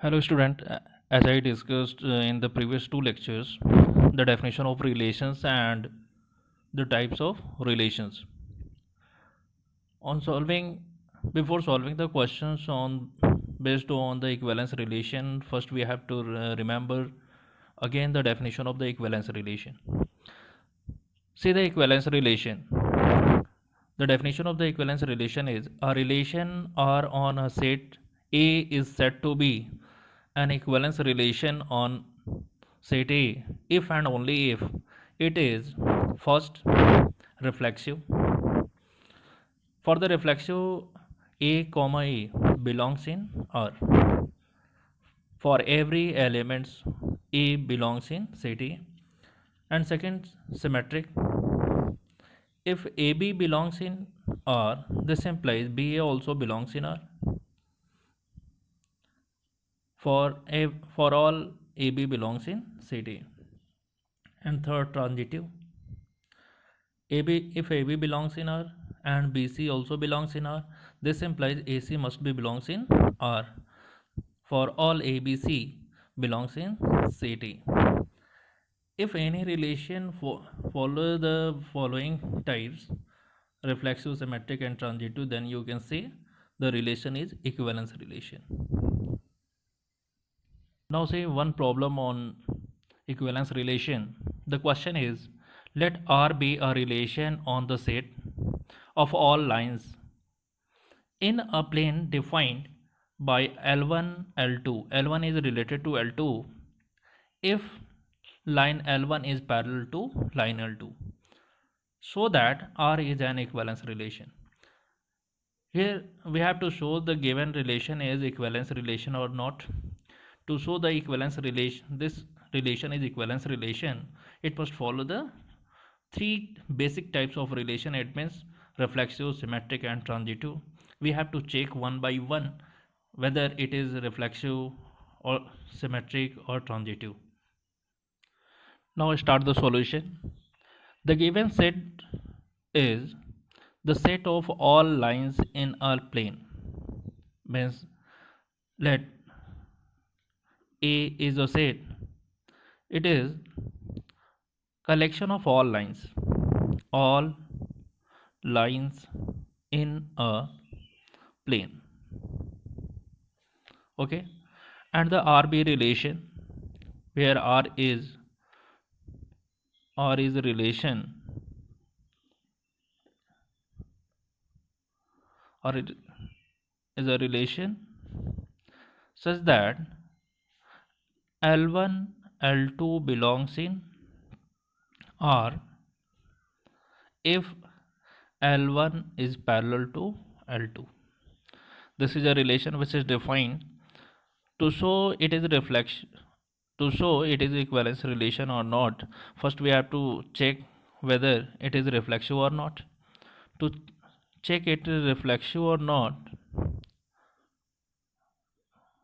Hello student, as I discussed in the previous two lectures, the definition of relations and the types of relations. On solving, before solving the questions on based on the equivalence relation, first we have to remember again the definition of the equivalence relation. See the equivalence relation. The definition of the equivalence relation is a relation R on a set A is said to be an equivalence relation on set A if and only if it is first reflexive. For the reflexive A comma A belongs in R. For every elements A belongs in set A. And second, symmetric. If AB belongs in R, this implies BA also belongs in R. For all AB belongs in set A. And third, transitive. AB if AB belongs in R and BC also belongs in R, this implies AC must be belongs in R. For all ABC belongs in set A. If any relation follow the following types, reflexive, symmetric and transitive, then you can say the relation is equivalence relation. Now say one problem on equivalence relation. The question is, let R be a relation on the set of all lines in a plane defined by L1, L2. L1 is related to L2 if line L1 is parallel to line L2, so that R is an equivalence relation. Here we have to show the given relation is equivalence relation or not. To show the equivalence relation, this relation is equivalence relation, it must follow the three basic types of relation. It means reflexive, symmetric and transitive. We have to check one by one whether it is reflexive or symmetric or transitive. Now start the solution. The given set is the set of all lines in a plane. Means let A is a set. It is collection of all lines in a plane. Okay, and the RB relation, where R is a relation, or it is a relation such that L1 L2 belongs in R if L1 is parallel to L2. This is a relation which is defined to show it is reflection, to show it is equivalence relation or not. First we have to check whether it is reflexive or not. To check it is reflexive or not,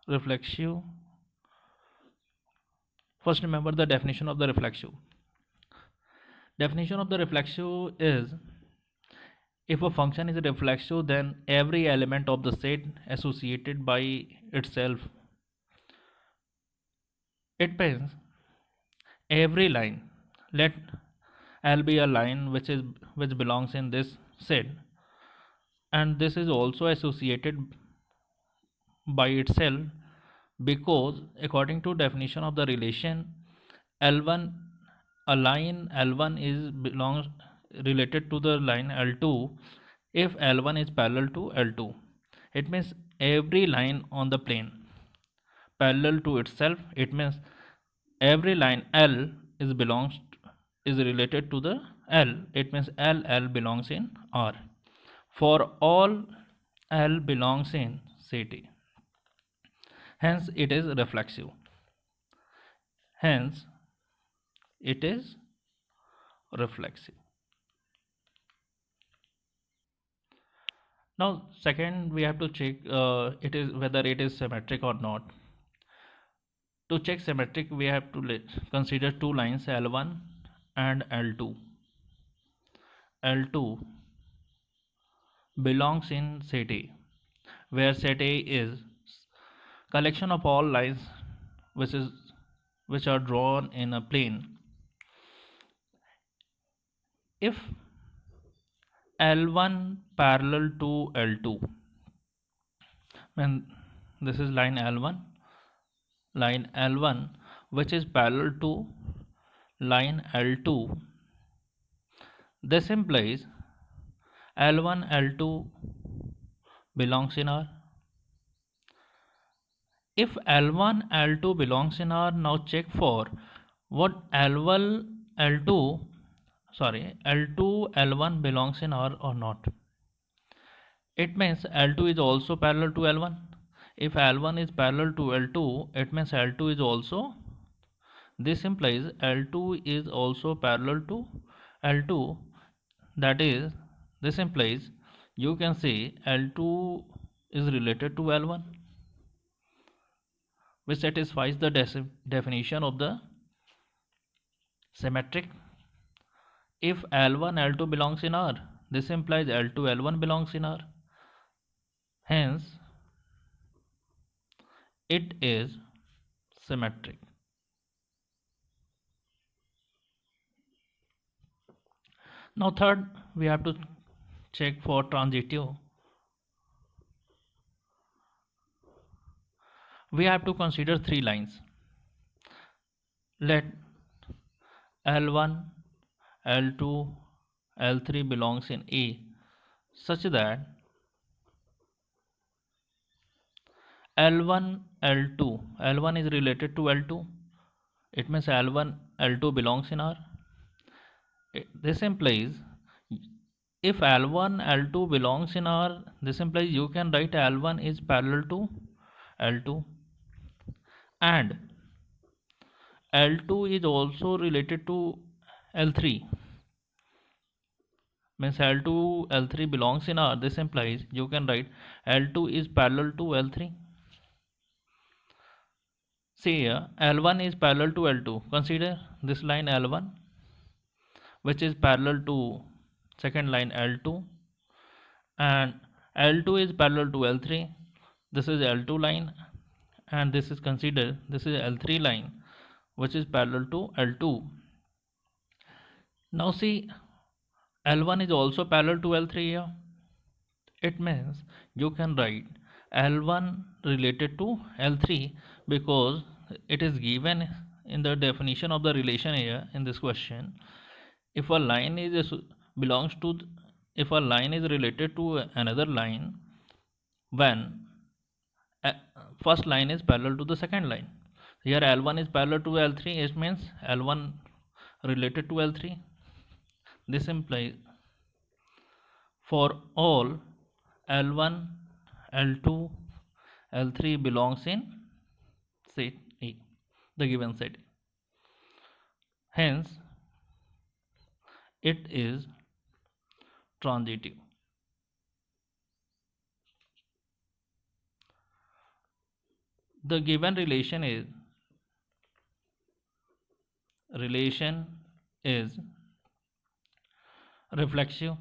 reflexive, first remember the definition of the reflexive. Definition of the reflexive is, if a function is reflexive, then every element of the set associated by itself. It means every line, let L be a line which belongs in this set, and this is also associated by itself, because according to definition of the relation L1, a line L1 is belongs related to the line L2 if L1 is parallel to L2. It means every line on the plane parallel to itself. It means every line L is related to the L. It means L belongs in R. For all L belongs in set A, hence it is reflexive. Hence it is reflexive. Now second we have to check it is whether it is symmetric or not. To check symmetric we have to consider two lines L1 and L2. L2 belongs in set A, where set A is collection of all lines which are drawn in a plane. If L1 parallel to L2, and this is line L1 which is parallel to line L2, this implies L1 L2 belongs in R. If L1 L2 belongs in R, now check for what L2 L1 belongs in R or not. It means L2 is also parallel to L1. If L1 is parallel to L2, it means L2 is also, this implies L2 is also parallel to L2. That is, this implies you can say L2 is related to L1, which satisfies the definition of the symmetric. If L1 L2 belongs in R, this implies L2 L1 belongs in R. Hence, it is symmetric. Now third, we have to check for transitive. We have to consider three lines. Let L1, L2, L3 belongs in A such that L1, L1 is related to L2. It means L1, L2 belongs in R. This implies if L1, L2 belongs in R, this implies you can write L1 is parallel to L2 and L2 is also related to L3. Means L2, L3 belongs in R. This implies you can write L2 is parallel to L3. See here, L1 is parallel to L2. Consider this line L1, which is parallel to second line L2, and L2 is parallel to L3. This is L2 line, and this is considered, this is L3 line, which is parallel to L2. Now see, L1 is also parallel to L3 here. It means you can write L1 related to L3 because it is given in the definition of the relation here in this question. If a line is if a line is related to another line when first line is parallel to the second line. Here L1 is parallel to L3, it means L1 related to L3. This implies for all L1, L2, L3 belongs in set A, the given set. Hence, it is transitive. The given relation is reflexive,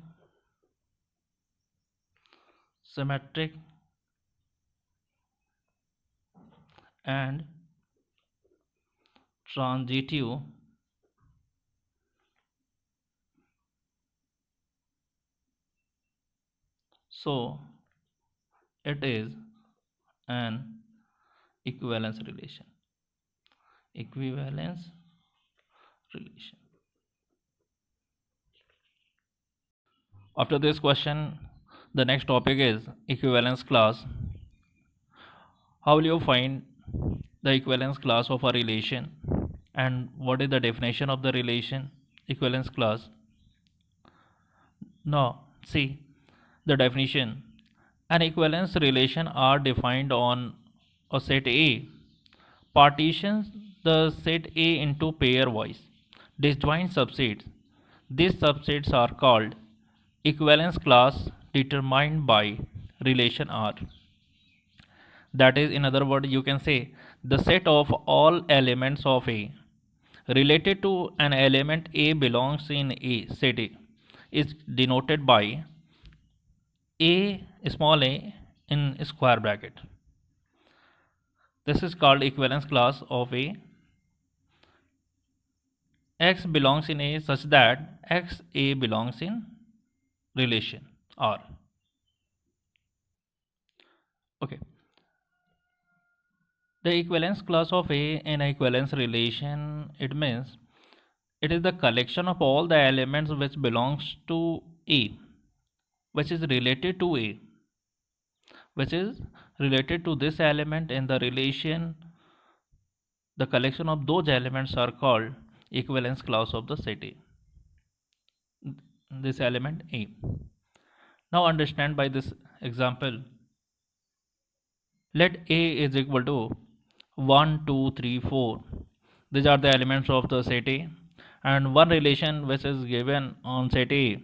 symmetric, and transitive. So it is an equivalence relation. After this question, the next topic is equivalence class. How will you find the equivalence class of a relation and what is the definition of the relation equivalence class? Now see the definition. An equivalence relation are defined on a set A partitions the set A into pairwise disjoint subsets. These subsets are called equivalence class determined by relation R. That is, in other words, you can say the set of all elements of A related to an element A belongs in A set A is denoted by A small a in square bracket. This is called equivalence class of A. X belongs in A such that X A belongs in relation R. Okay. The equivalence class of A in equivalence relation, it means it is the collection of all the elements which belongs to A, which is related to A, which is related to this element in the relation. The collection of those elements are called equivalence class of the set A. This element A. Now understand by this example. Let A is equal to 1, 2, 3, 4. These are the elements of the set A, and one relation which is given on set A: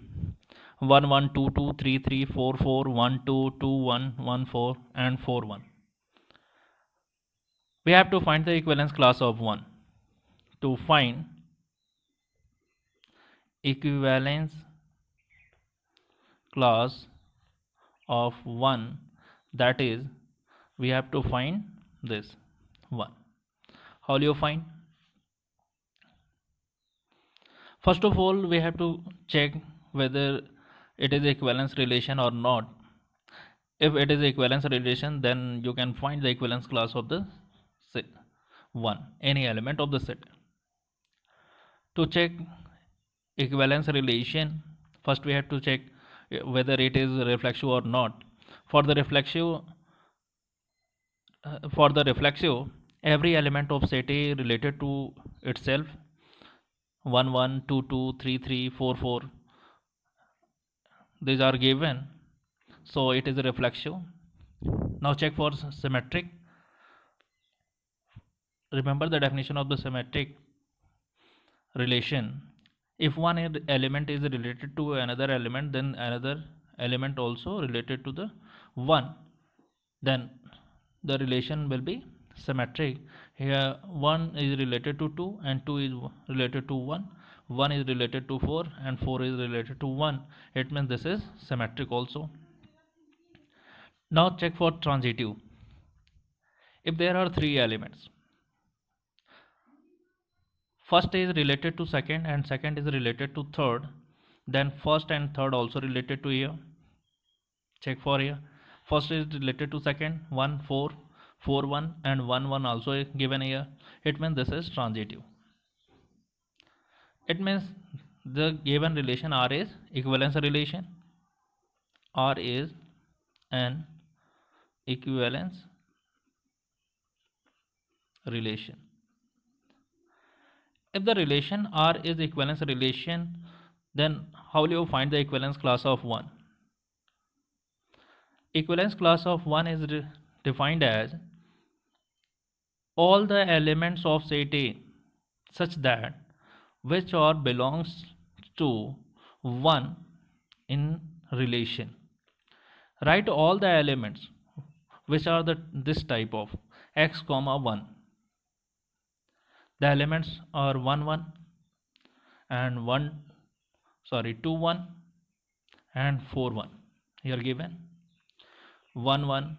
1, 1, 2, 2, 3, 3, 4, 4, 1, 2, 2, 1, 1, 4, and 4, 1. We have to find the equivalence class of 1. To find equivalence class of 1, that is, we have to find this 1. How will you find? First of all, we have to check whether it is equivalence relation or not. If it is equivalence relation, then you can find the equivalence class of the set 1, any element of the set. To check equivalence relation, first we have to check whether it is reflexive or not. For the reflexive, every element of set A related to itself: 1, 1, 2, 2, 3, 3, 4, 4. These are given, so it is reflexive. Now check for symmetric. Remember the definition of the symmetric relation. If one element is related to another element, then another element also related to the one, then the relation will be symmetric. Here 1 is related to 2 and 2 is related to 1. 1 is related to 4 and 4 is related to 1. It means this is symmetric also. Now check for transitive. If there are 3 elements, first is related to second and second is related to third, then first and third also related to here. Check for here. First is related to second: 1, 4, 4, 1, and 1, 1 also is given here. It means this is transitive. It means the given relation R is equivalence relation. R is an equivalence relation. If the relation R is equivalence relation, then how will you find the equivalence class of 1? Equivalence class of 1 is defined as all the elements of set A such that which or belongs to 1 in relation. Write all the elements which are this type of x comma 1. The elements are 1, 1 and 2, 1 and 4, 1. Here given 1, 1,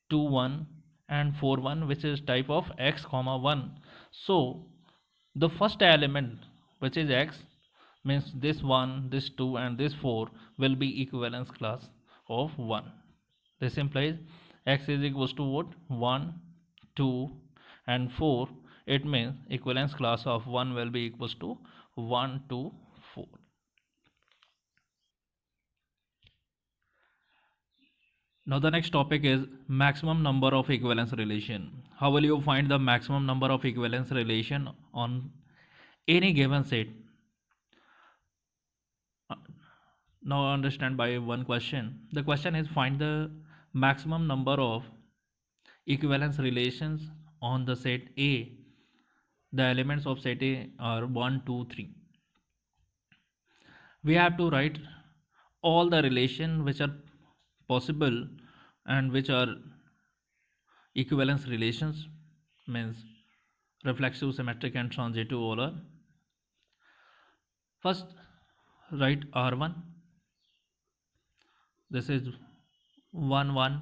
2, 1 and 4, 1, which is type of x comma 1. So the first element, which is x, means this 1, this 2 and this 4 will be equivalence class of 1. This implies x is equals to what? 1, 2 and 4. It means equivalence class of 1 will be equals to 1, 2, 4. Now the next topic is maximum number of equivalence relation. How will you find the maximum number of equivalence relation on any given set? Now understand by one question. The question is find the maximum number of equivalence relations on the set A. The elements of set A are 1, 2, 3. We have to write all the relations which are possible and which are equivalence relations, means reflexive, symmetric and transitive all are. First write R1. This is 1, 1,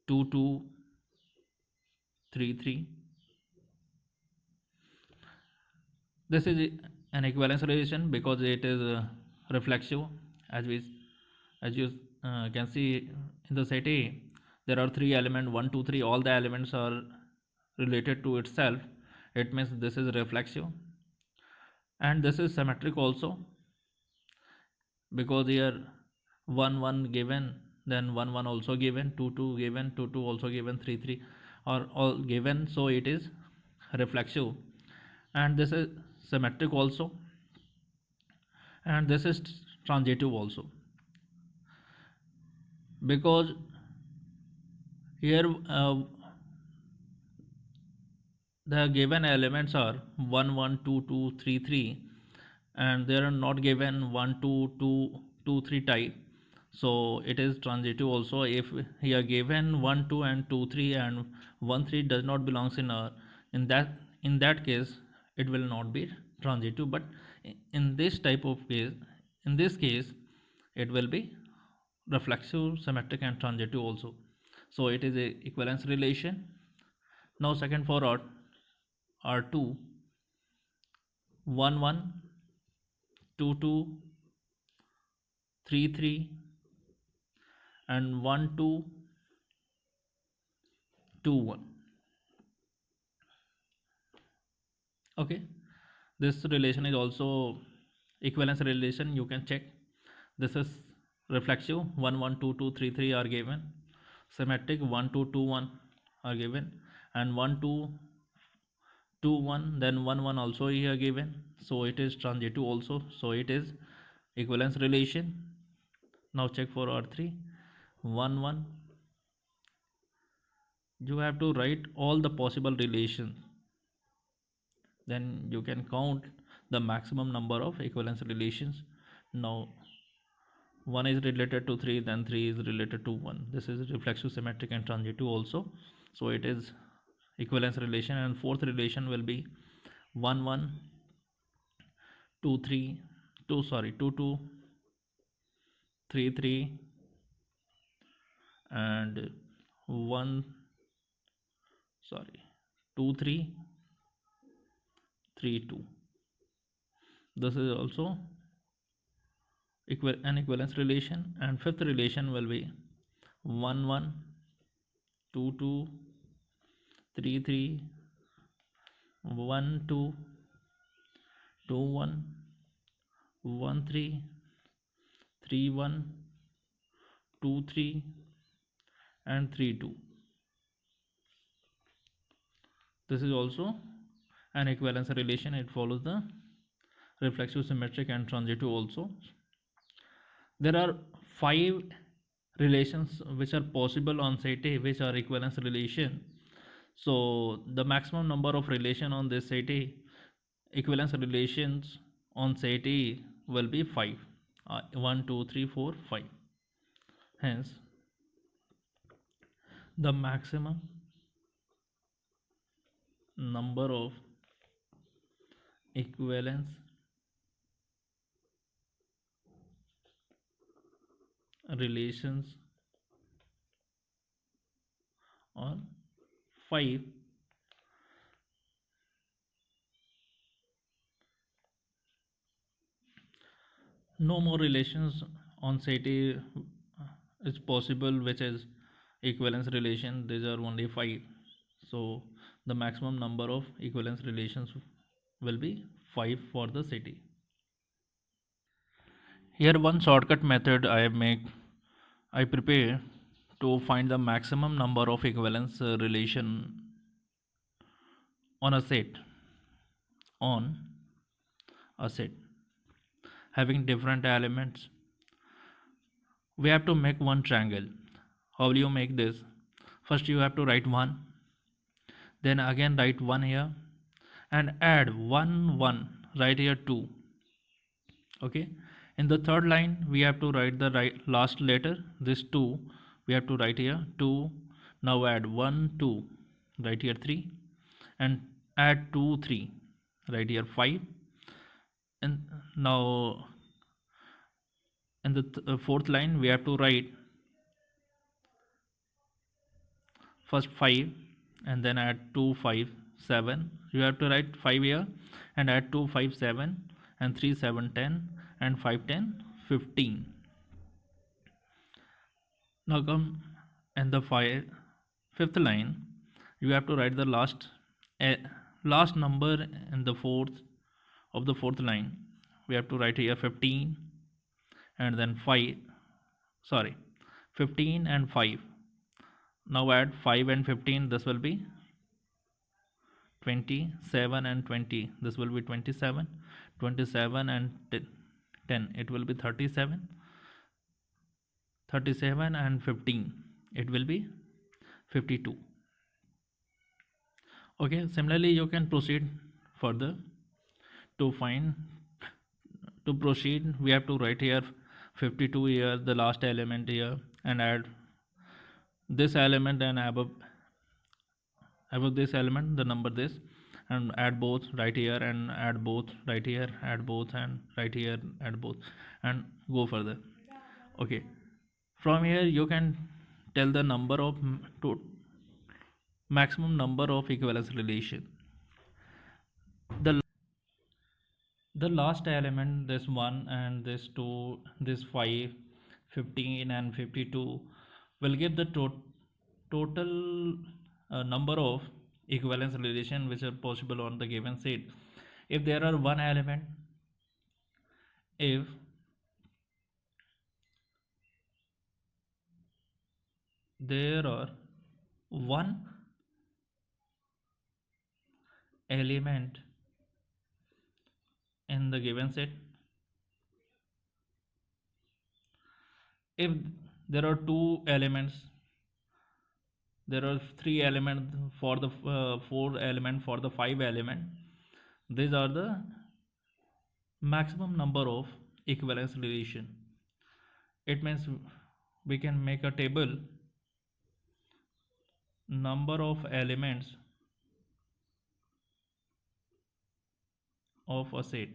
2, 2, 3 3. This is an equivalence relation because it is reflexive. As you can see in the set A, there are three elements, 1 2 3. All the elements are related to itself. It means this is reflexive, and this is symmetric also, because here 1 1 given, then 1 1 also given, 2 2 given, 2 2 also given, 3 3 are all given, so it is reflexive. And this is symmetric also, and this is transitive also, because here the given elements are 1 1 2 2 3 3, and they are not given 1 2 2 2 3 type, so it is transitive also. If here given 1 2 and 2 3 and 1 3 does not belongs in R, in that case it will not be transitive. But in this type of case, in this case, it will be reflexive, symmetric, and transitive also. So it is a equivalence relation. Now second for R2, 1 1 2 2 3 3 and 1 2 2 1. Okay, this relation is also equivalence relation. You can check. This is reflexive, 1 1 2 2 3 3 are given, symmetric 1 2 2 1 are given, and 1 2 2 1, then 1 1 also here given, so it is transitive also, so it is equivalence relation. Now check for R3, 1 1. You have to write all the possible relations, then you can count the maximum number of equivalence relations. Now 1 is related to 3, then 3 is related to 1. This is reflexive, symmetric, and transitive also, so it is equivalence relation. And fourth relation will be 1 1 2 3 2 sorry 2 2 3 3 and 1 sorry 2 3 3 2. This is also an equivalence relation. And fifth relation will be 1 1 2 2 3 3 1 2 2 1 1 3 3 1 2 3 and 3 2. This is also an equivalence relation. It follows the reflexive, symmetric, and transitive also. There are 5 relations which are possible on set A, which are equivalence relation. So the maximum number of relation on this set A, equivalence relations on set A, will be 5. 1 2 3 4 5. Hence the maximum number of equivalence relations on 5 no more relations on set A is possible which is equivalence relation. These are only 5, so the maximum number of equivalence relations will be 5 for the set A. Here one shortcut method I prepare to find the maximum number of equivalence relation on a set having different elements. We have to make one triangle. How will you make this? First you have to write 1, then again write 1 here, and add 1 1 right here 2. Okay, in the third line we have to write the last letter, this 2 we have to write here 2. Now add 1 2 right here 3, and add 2 3 right here 5. And now in the fourth line we have to write first 5, and then add 2 5 7. You have to write 5 here and add 2 5 7 and 3 7 10 and 5 10 15. Now come in the fifth line, you have to write the last number in the fourth line. We have to write here 15 and then 5, sorry, 15 and 5. Now add 5 and 15, this will be 27 and 20, this will be 27. 27 and 10, it will be 37. 37 and 15, it will be 52. Okay, similarly you can proceed further. To proceed, we have to write here 52 here, the last element here, and add this element and above this element the number this, and add both right here and add both right here, add both and right here, add both, and go further. Okay, from here you can tell the number of maximum number of equivalence relation. The last element, this 1 and this 2, this 5, 15 and 52, will give the total number of equivalence relation which are possible on the given set. If there are one element, if there are one element in the given set, if there are two elements, there are three elements for the 4 element, for the 5 element, these are the maximum number of equivalence relation. It means we can make a table number of elements of a set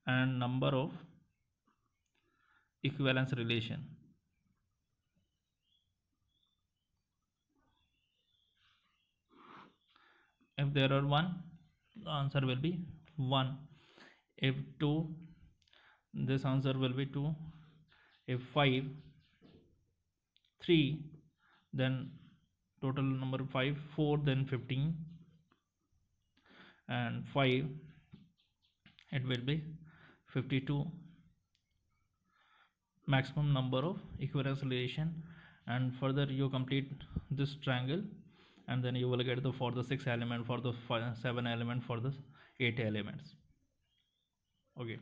and number of equivalence relation. If there are 1, the answer will be 1. If 2, this answer will be 2. If 5, 3, then total number 5, 4, then 15, and 5, it will be 52. Maximum number of equivalence relation, and further you complete this triangle, and then you will get for the 6 element, for the 7 element, for the 8 elements. Okay.